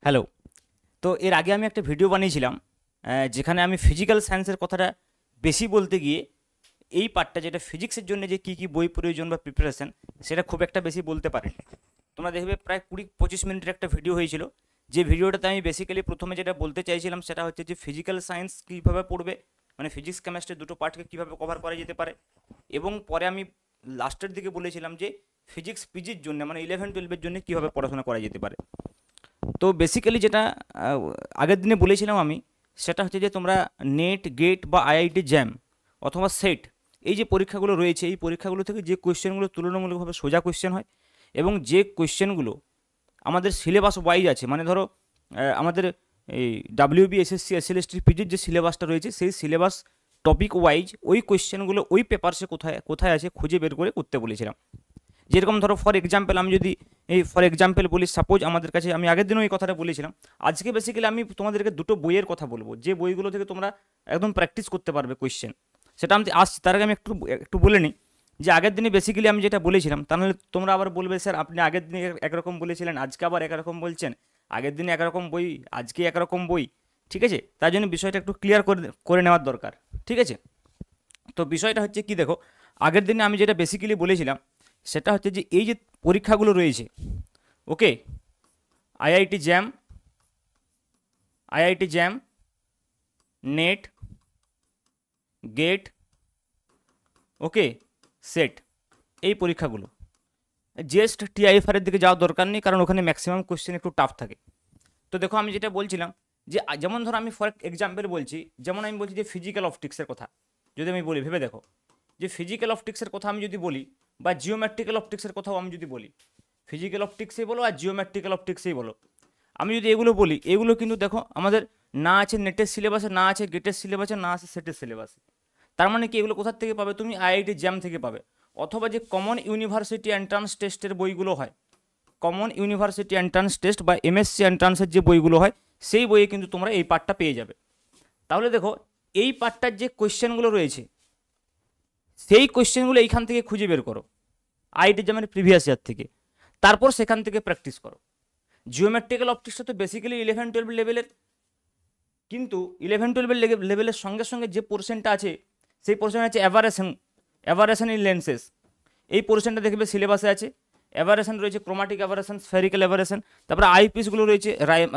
Hello. তো এর আগে আমি একটা ভিডিও বানিয়েছিলাম, যেখানে আমি ফিজিক্যাল সায়েন্সের কথাটা বেশি বলতে গিয়ে এই পার্টটা যেটা ফিজিক্সের জন্য যে কী কী বই প্রয়োজন বা প্রিপারেশন, সেটা খুব একটা বেশি বলতে পারিনি। তোমরা দেখবে প্রায় 20-25 মিনিটের একটা ভিডিও হয়েছিল। যে ভিডিওটাতে আমি বেসিক্যালি প্রথমে যেটা বলতে চাইছিলাম সেটা হচ্ছে যে ফিজিক্যাল সায়েন্স কীভাবে পড়বে, মানে ফিজিক্স কেমিস্ট্রি দুটো পার্টকে কীভাবে কভার করা যেতে পারে। এবং পরে আমি লাস্টের দিকে বলেছিলাম যে ফিজিক্স পিজির জন্য মানে 11-12-এর জন্য কীভাবে পড়াশোনা করা যেতে পারে। তো বেসিক্যালি যেটা আহ, আগের দিনে বলেছিলাম আমি, সেটা হচ্ছে যে তোমরা নেট গেট বা আইআইটি জ্যাম অথবা সেট, এই যে পরীক্ষাগুলো রয়েছে এই পরীক্ষাগুলো থেকে যে কোয়েশ্চেনগুলো তুলনামূলকভাবে সোজা কোয়েশ্চেন হয় এবং যে কোয়েশ্চেনগুলো আমাদের সিলেবাস ওয়াইজ আছে, মানে ধরো আমাদের এই ডাব্লিউবি এসএসসি এসএলএসটি পিজির যে সিলেবাসটা রয়েছে সেই সিলেবাস টপিক ওয়াইজ ওই কোয়েশ্চেনগুলো ওই পেপারসে কোথায় কোথায় আছে খুঁজে বের করে করতে বলেছিলাম। যেরকম ধরো ফর এক্সাম্পল আমি যদি ফর এক্সাম্পল বলি, সাপোজ আমাদের কাছে, আমি আগের দিনও এই কথাটা বলেছিলাম, আজকে বেসিক্যালি আমি তোমাদেরকে দুটো বইয়ের কথা বলবো যে বইগুলো থেকে তোমরা একদম প্র্যাকটিস করতে পারবে কোয়েশ্চেন। সেটা আমি আসছি, তার আগে আমি একটু একটু বলে নিই যে আগের দিনে বেসিক্যালি আমি যেটা বলেছিলাম, তাহলে তোমরা আবার বলবে স্যার আপনি আগের দিনে একরকম বলেছিলেন আজকে আবার একরকম বলছেন, আগের দিনে একরকম বই আজকে একরকম বই। ঠিক আছে, তার জন্য বিষয়টা একটু ক্লিয়ার করে করে নেওয়ার দরকার। ঠিক আছে, তো বিষয়টা হচ্ছে কি, দেখো আগের দিনে আমি যেটা বেসিক্যালি বলেছিলাম সেটা হচ্ছে যে এই যে পরীক্ষাগুলো রয়েছে, okay, IIT JAM, IIT JAM, NET, GATE, okay, SET, এই পরীক্ষাগুলো জাস্ট টিআইএফআর এর দিকে যাওয়ার দরকার নেই, কারণ ওখানে ম্যাক্সিমাম কোশ্চেন একটু টাফ থাকে। তো দেখো আমি যেটা বলছিলাম যে যেমন ধরো আমি ফর এক্সাম্পল বলছি, যেমন আমি বলছি যে ফিজিক্যাল অপটিক্সের কথা যদি আমি বলি, ভেবে দেখো যে ফিজিক্যাল অপটিক্সের কথা আমি যদি বলি বা জিওমেট্রিক্যাল অপটিক্সের কথাও আমি যদি বলি, ফিজিক্যাল অপটিক্সেই বলো আর জিওমেট্রিক্যাল অপটিক্সেই বলো, আমি যদি এগুলো বলি, এগুলো কিন্তু দেখো আমাদের না আছে নেটের সিলেবাসে, না আছে গেটের সিলেবাসে, না আছে সেটের সিলেবাসে। তার মানে কি এগুলো কোথার থেকে পাবে তুমি? আইআইটি জ্যাম থেকে পাবে, অথবা যে কমন ইউনিভার্সিটি এন্ট্রান্স টেস্টের বইগুলো হয়, কমন ইউনিভার্সিটি এন্ট্রান্স টেস্ট বা এমএসসি এন্ট্রান্সের যে বইগুলো হয় সেই বইয়ে কিন্তু তোমরা এই পার্টটা পেয়ে যাবে। তাহলে দেখো এই পার্টটার যে কোয়েশ্চেনগুলো রয়েছে সেই কোয়েশ্চেনগুলো এইখান থেকে খুঁজে বের করো আইআইটি জ্যামের প্রিভিয়াস ইয়ার থেকে, তারপর সেখান থেকে প্র্যাকটিস করো। জিওমেট্রিক্যাল অপটিক্সটা তো বেসিক্যালি 11-12 লেভেলের, কিন্তু 11-12 লেভেলের সঙ্গে সঙ্গে যে পোর্শনটা আছে সেই পোর্শন আছে অ্যাভারেশন, অ্যাভারেশন ইন লেন্সেস, এই পোর্শনটা দেখবে সিলেবাসে আছে। অ্যাভারেশন রয়েছে, ক্রোমাটিক অ্যাভারেশন, স্ফেরিক্যাল অ্যাভারেশন, তারপরে আইপিসগুলো রয়েছে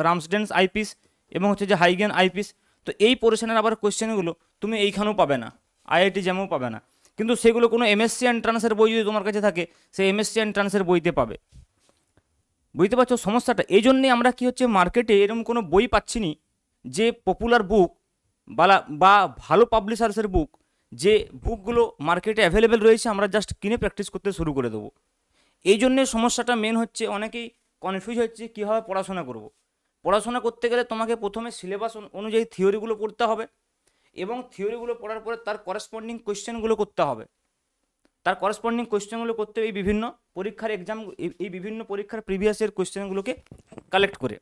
রামসডেন্স আইপিস এবং হচ্ছে যে হাইগেন আইপিস। তো এই পোর্শনের আবার কোয়েশ্চেনগুলো তুমি এইখানেও পাবে না, আইআইটি জ্যামেও পাবে না, কিন্তু সেগুলো কোনো এমএসসি এন্ট্রান্সের বই যদি তোমার কাছে থাকে সেই এমএসসি এন্ট্রান্সের বইতে পাবে। বুঝতে পারছো সমস্যাটা? এই জন্যে আমরা কি হচ্ছে মার্কেটে এরকম কোনো বই পাচ্ছি না যে পপুলার বুক বা ভালো পাবলিশার্সের বুক, যে বুকগুলো মার্কেটে অ্যাভেলেবেল রয়েছে আমরা জাস্ট কিনে প্র্যাকটিস করতে শুরু করে দেবো। এই জন্যে সমস্যাটা মেন হচ্ছে, অনেকেই কনফিউজ হচ্ছে কীভাবে পড়াশোনা করব। পড়াশোনা করতে গেলে তোমাকে প্রথমে সিলেবাস অনুযায়ী থিওরিগুলো পড়তে হবে এবং থিওরিগুলো পড়ার পরে তার করেসপন্ডিং কোয়েশ্চেনগুলো করতে হবে। তার করেসপন্ডিং কোয়েশ্চেনগুলো করতে এই বিভিন্ন পরীক্ষার এক্সাম, এই বিভিন্ন পরীক্ষার প্রিভিয়াস ইয়ার কোয়েশ্চেনগুলোকে কালেক্ট করে।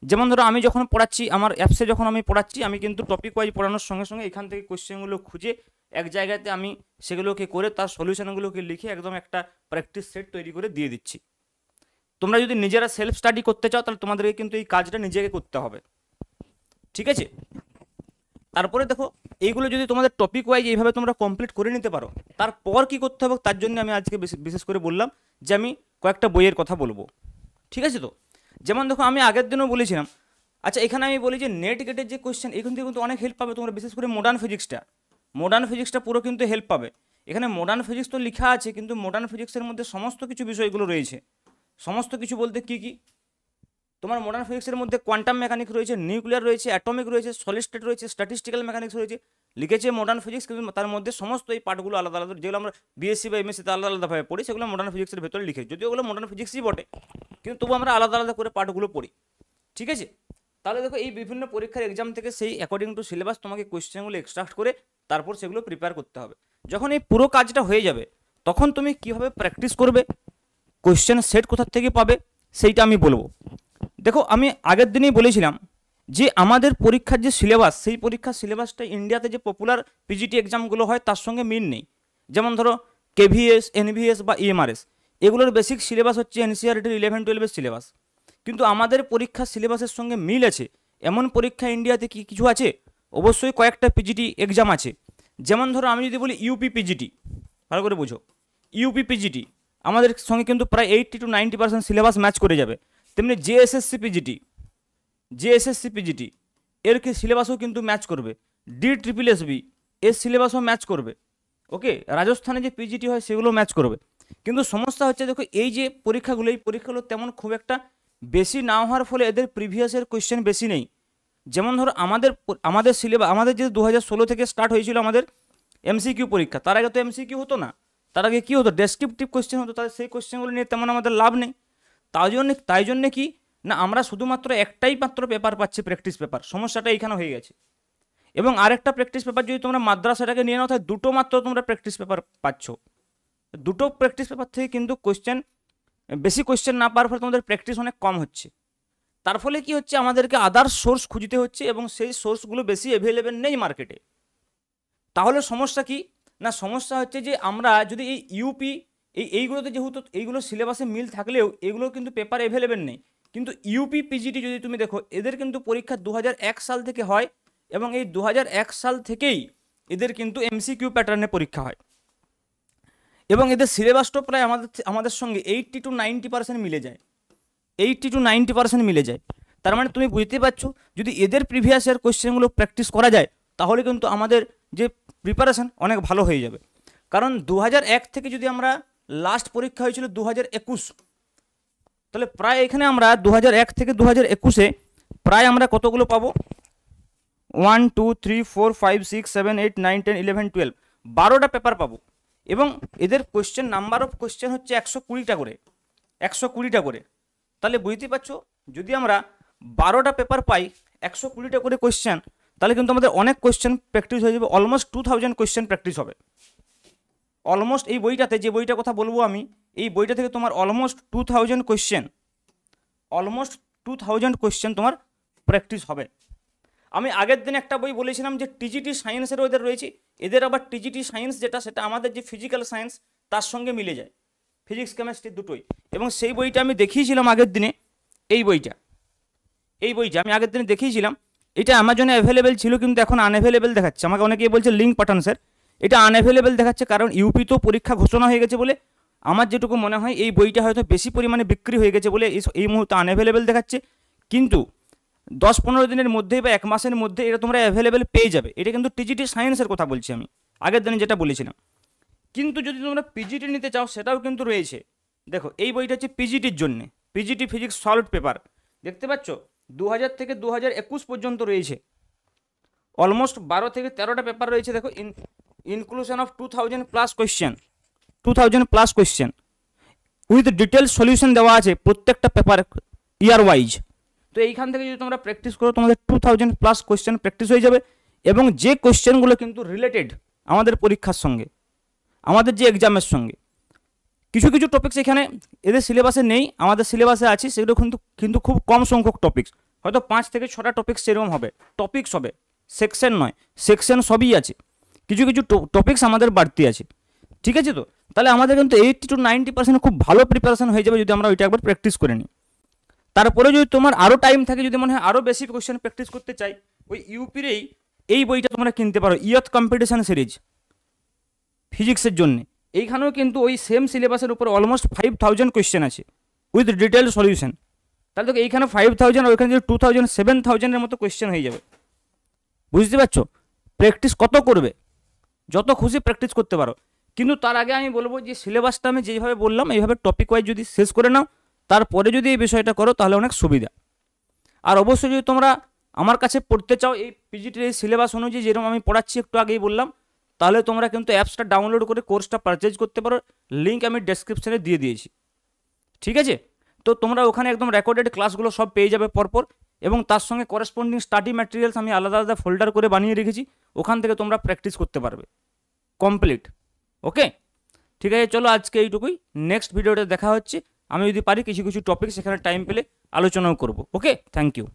যেমন ধরো আমি যখন পড়াচ্ছি, আমার অ্যাপসে যখন আমি পড়াচ্ছি, আমি কিন্তু টপিক ওয়াইজ পড়ানোর সঙ্গে সঙ্গে এখান থেকে কোয়েশ্চেনগুলো খুঁজে এক জায়গাতে আমি সেগুলোকে করে তার সলিউশনগুলোকে লিখে একদম একটা প্র্যাকটিস সেট তৈরি করে দিয়ে দিচ্ছি। তোমরা যদি নিজেরা সেলফ স্টাডি করতে চাও তাহলে তোমাদেরকে কিন্তু এই কাজটা নিজেকে করতে হবে। ঠিক আছে, তারপরে দেখো এইগুলো যদি তোমাদের টপিক ওয়াইজ এইভাবে তোমরা কমপ্লিট করে নিতে পারো, তারপর কি করতে হবে তার জন্য আমি আজকে বিশেষ করে বললাম যে আমি কয়েকটা বইয়ের কথা বলবো। ঠিক আছে, তো যেমন দেখো আমি আগের দিনও বলেছিলাম, আচ্ছা এখানে আমি বলি যে নেট গেটের যে কোয়েশ্চেন, এখান থেকে কিন্তু অনেক হেল্প পাবে তোমরা, বিশেষ করে মডার্ন ফিজিক্সটা পুরো কিন্তু হেল্প পাবে। এখানে মডার্ন ফিজিক্স তো লেখা আছে, কিন্তু মডার্ন ফিজিক্সের মধ্যে সমস্ত কিছু বিষয়গুলো রয়েছে। সমস্ত কিছু বলতে কি কি, তোমার মডার্ন ফিজিক্সের মধ্যে কোয়ান্টাম মেকানিক্স রয়েছে, নিউক্লিয়ার রয়েছে, অ্যাটমিক রয়েছে, সলিড স্টেট রয়েছে, স্ট্যাটিস্টিক্যাল মেকানিক্স রয়েছে, লিখেছে মডার্ন ফিজিক্স, কিন্তু তার মধ্যে সমস্ত এই পার্টগুলো আলাদা আলাদা, যেগুলো আমরা বিএসসি বা এমএসসিতে আলাদা আলাদাভাবে পড়ি সেগুলো মডার্ন ফিজিক্সের ভেতরে লিখে, যদিও ওগুলো মডার্ন ফিজিক্সই বটে, কিন্তু তবু আমরা আলাদা আলাদা করে পার্টগুলো পড়ি। ঠিক আছে, তাহলে দেখো এই বিভিন্ন পরীক্ষার এক্সাম থেকে সেই অ্যাকর্ডিং টু সিলেবাস তোমাকে কোয়েশ্চেনগুলো এক্সট্রাক্ট করে তারপর সেগুলো প্রিপেয়ার করতে হবে। যখন এই পুরো কাজটা হয়ে যাবে তখন তুমি কীভাবে প্র্যাকটিস করবে, কোয়েশ্চেন সেট কোথার থেকে পাবে সেইটা আমি বলবো। দেখো আমি আগের দিনেই বলেছিলাম যে আমাদের পরীক্ষার যে সিলেবাস, সেই পরীক্ষার সিলেবাসটা ইন্ডিয়াতে যে পপুলার পিজিটি এক্সামগুলো হয় তার সঙ্গে মিল নেই। যেমন ধরো কেভিএস, এনভিএস বা ইএমআরএস, এগুলোর বেসিক সিলেবাস হচ্ছে এনসিআরটির 11-12 সিলেবাস, কিন্তু আমাদের পরীক্ষার সিলেবাসের সঙ্গে মিল আছে এমন পরীক্ষা ইন্ডিয়াতে কি কিছু আছে? অবশ্যই কয়েকটা পিজিটি এক্সাম আছে। যেমন ধরো আমি যদি বলি ইউপি পিজিটি, ভালো করে বুঝো, ইউপি পিজিটি আমাদের সঙ্গে কিন্তু প্রায় 80 to 90% সিলেবাস ম্যাচ করে যাবে। তেমনি জেএসএসসি পিজিটি এর সিলেবাসও কিন্তু ম্যাচ করবে। DSSB এর সিলেবাসও ম্যাচ করবে। ওকে, রাজস্থানে যে পিজিটি হয় সেগুলো ম্যাচ করবে। কিন্তু সমস্যা হচ্ছে দেখো এই যে পরীক্ষাগুলো, এই পরীক্ষাগুলো তেমন খুব একটা বেশি না হওয়ার ফলে এদের প্রিভিয়াসের কোয়েশ্চেন বেশি নেই। যেমন ধরো আমাদের সিলেবাস, আমাদের যে 2016 থেকে স্টার্ট হয়েছিল আমাদের এমসিকিউ পরীক্ষা, তার আগে তো এমসিকিউ হতো না। তার আগে কী হতো, ডেসক্রিপটিভ কোয়েশ্চেন হতো। তাদের সেই কোয়েশ্চেনগুলো নিয়ে তেমন আমাদের লাভ নেই। তাই জন্যে কি না, আমরা শুধুমাত্র একটাই মাত্র পেপার পাচ্ছি, প্র্যাকটিস পেপার। সমস্যাটা এইখানে হয়ে গেছে। এবং আরেকটা প্র্যাকটিস পেপার যদি তোমরা মাদ্রাসাটাকে নিয়ে নাও, তাহলে দুটো মাত্র তোমরা প্র্যাকটিস পেপার পাচ্ছ। দুটো প্র্যাকটিস পেপার থেকে কিন্তু বেশি কোয়েশ্চেন না পাওয়ার ফলে তোমাদের প্র্যাকটিস অনেক কম হচ্ছে। তার ফলে কি হচ্ছে, আমাদেরকে আদার্স সোর্স খুঁজতে হচ্ছে এবং সেই সোর্সগুলো বেশি অ্যাভেলেবেল নেই মার্কেটে। তাহলে সমস্যা কি না, সমস্যা হচ্ছে যে আমরা যদি এই ইউপি এইগুলোতে, যেহেতু এইগুলো সিলেবাসে মিল থাকলেও এগুলো কিন্তু পেপার অ্যাভেলেবেল নেই। কিন্তু ইউপি পিজিটি যদি তুমি দেখো, এদের কিন্তু পরীক্ষা 2001 সাল থেকে হয় এবং এই 2001 সাল থেকেই এদের কিন্তু এমসিকিউ প্যাটার্নে পরীক্ষা হয় এবং এদের সিলেবাসটাও প্রায় আমাদের সঙ্গে 80 to 90% মিলে যায়। 80 to 90% মিলে যায়। তার মানে তুমি বুঝতে পারছো, যদি এদের প্রিভিয়াস ইয়ার কোয়েশ্চেনগুলো প্র্যাকটিস করা যায় তাহলে কিন্তু আমাদের যে প্রিপারেশন অনেক ভালো হয়ে যাবে। কারণ 2001 থেকে যদি আমরা, লাস্ট পরীক্ষা হয়েছিল 2021, তাহলে প্রায় এখানে আমরা 2001 থেকে 2021-এ প্রায় আমরা কতগুলো পাবো, 1 2 3 4 5 6 7 8 9 10 11 12 12টা পেপার পাবো। এবং এদের কোয়েশ্চেন, নাম্বার অফ কোয়েশ্চেন হচ্ছে 120টা করে, 120টা করে। তাহলে বুঝতে পারছো, যদি আমরা 12টা পেপার পাই, 120টা করে কোয়েশ্চেন, তাহলে কিন্তু আমাদের অনেক কোয়েশ্চেন প্র্যাকটিস হয়ে যাবে। অলমোস্ট 2000 কোয়েশ্চেন প্র্যাকটিস হবে। অলমোস্ট এই বইটাতে, যে বইটার কথা বলবো আমি, এই বইটা থেকে তোমার অলমোস্ট 2000 কোয়েশ্চেন তোমার প্র্যাকটিস হবে। আমি আগের দিন একটা বই বলেছিলাম যে টিজিটি সায়েন্সেরও এদের রয়েছে। এদের আবার টিজিটি সায়েন্স যেটা, সেটা আমাদের যে ফিজিক্যাল সায়েন্স তার সঙ্গে মিলে যায়, ফিজিক্স কেমিস্ট্রি দুটোই। এবং সেই বইটা আমি দেখিয়েছিলাম আগের দিনে। এই বইটা আমি আগের দিনে দেখিয়েছিলাম। এটা অ্যামাজনে অ্যাভেলেবেল ছিল, কিন্তু এখন আনঅ্যাভেলেবেল দেখাচ্ছে। আমাকে অনেকেই বলছে লিঙ্ক পাঠান স্যার। এটা আনঅ্যাভেলেবেল দেখাচ্ছে, কারণ ইউপি তো পরীক্ষা ঘোষণা হয়ে গেছে বলে। আমার যেটুকু মনে হয় এই বইটা হয়তো বেশি পরিমাণে বিক্রি হয়ে গেছে বলে এই মুহূর্তে আনঅ্যাভেলেবেল দেখাচ্ছে। কিন্তু 10-15 দিনের মধ্যেই বা 1 মাসের মধ্যে এটা তোমরা অ্যাভেলেবেল পেয়ে যাবে। এটা কিন্তু টিজিটি সায়েন্সের কথা বলছি আমি, আগের দিনে যেটা বলেছিলাম। কিন্তু যদি তোমরা পিজিটি নিতে চাও সেটাও কিন্তু রয়েছে। দেখো এই বইটা হচ্ছে পিজিটির জন্যে, পিজিটি ফিজিক্স সলভড পেপার। দেখতে পাচ্ছ 2000 থেকে 2021 পর্যন্ত রয়েছে। অলমোস্ট 12 থেকে 13টা পেপার রয়েছে। দেখো inclusion of 2000 plus question with detail solution দেওয়া আছে প্রত্যেকটা পেপার ইয়ার ওয়াইজ। তো এইখান থেকে যদি তোমরা প্র্যাকটিস করো, তোমাদের 2000 প্লাস কোয়েশ্চেন প্র্যাকটিস হয়ে যাবে। এবং যে কোয়েশ্চেনগুলো কিন্তু রিলেটেড আমাদের পরীক্ষার সঙ্গে, আমাদের যে এক্সামের সঙ্গে, কিছু টপিক্স এখানে এদের সিলেবাসে নেই, আমাদের সিলেবাসে আছে। সেগুলো কিন্তু খুব কম সংখ্যক টপিক্স, হয়তো 5 থেকে 6টা টপিক্স সেরকম হবে, সেকশন নয়, সেকশন সবই আছে। কিছু টপিক্স আমাদের বাড়তি আছে। ঠিক আছে, তো তাহলে আমাদের কিন্তু 80 to 90% খুব ভালো প্রিপারেশন হয়ে যাবে যদি আমরা ওইটা একবার প্র্যাকটিস করে নিই। তারপরে যদি তোমার আরও টাইম থাকে, যদি মনে হয় আরও বেশি কোয়েশ্চেন প্র্যাকটিস করতে চাই, ওই ইউপির এই বইটা তোমরা কিনতে পারো, ইয়থ কম্পিটিশন সিরিজ ফিজিক্সের জন্য। এইখানেও কিন্তু ওই সেম সিলেবাসের উপর অলমোস্ট 5000 কোয়েশ্চেন আছে উইথ ডিটেল সলিউশন। তাহলে তো এইখানে 5000 আর ওইখানে যদি 2000, 7000-এর মতো কোয়েশ্চেন হয়ে যাবে। বুঝতে পারছো, প্র্যাকটিস কত করবে, যত খুশি প্র্যাকটিস করতে পারো। কিন্তু তার আগে আমি বলবো যে সিলেবাসটা আমি যেভাবে বললাম এইভাবে টপিক ওয়াইজ যদি শেষ করে নাও, তারপরে যদি এই বিষয়টা করো তাহলে অনেক সুবিধা। আর অবশ্যই যদি তোমরা আমার কাছে পড়তে চাও এই পিজিটির এই সিলেবাস অনুযায়ী যেরকম আমি পড়াচ্ছি একটু আগেই বললাম, তাহলে তোমরা কিন্তু অ্যাপসটা ডাউনলোড করে কোর্সটা পারচেজ করতে পারো। লিঙ্ক আমি ডেসক্রিপশানে দিয়ে দিয়েছি। ঠিক আছে, তো তোমরা ওখানে একদম রেকর্ডেড ক্লাসগুলো সব পেয়ে যাবে পরপর, এবং তার সঙ্গে করেসপন্ডিং স্টাডি ম্যাটেরিয়ালস আমি আলাদা ফোল্ডার করে বানিয়ে রেখেছি। ওখান থেকে তোমরা প্র্যাকটিস করতে পারবে কমপ্লিট। ওকে, ঠিক আছে, চলো আজকে এইটুকুই। নেক্সট ভিডিওতে দেখা হচ্ছে। আমি যদি পারি কিছু টপিক সেখানে টাইম পেলে আলোচনাও করব। ওকে, থ্যাংক ইউ।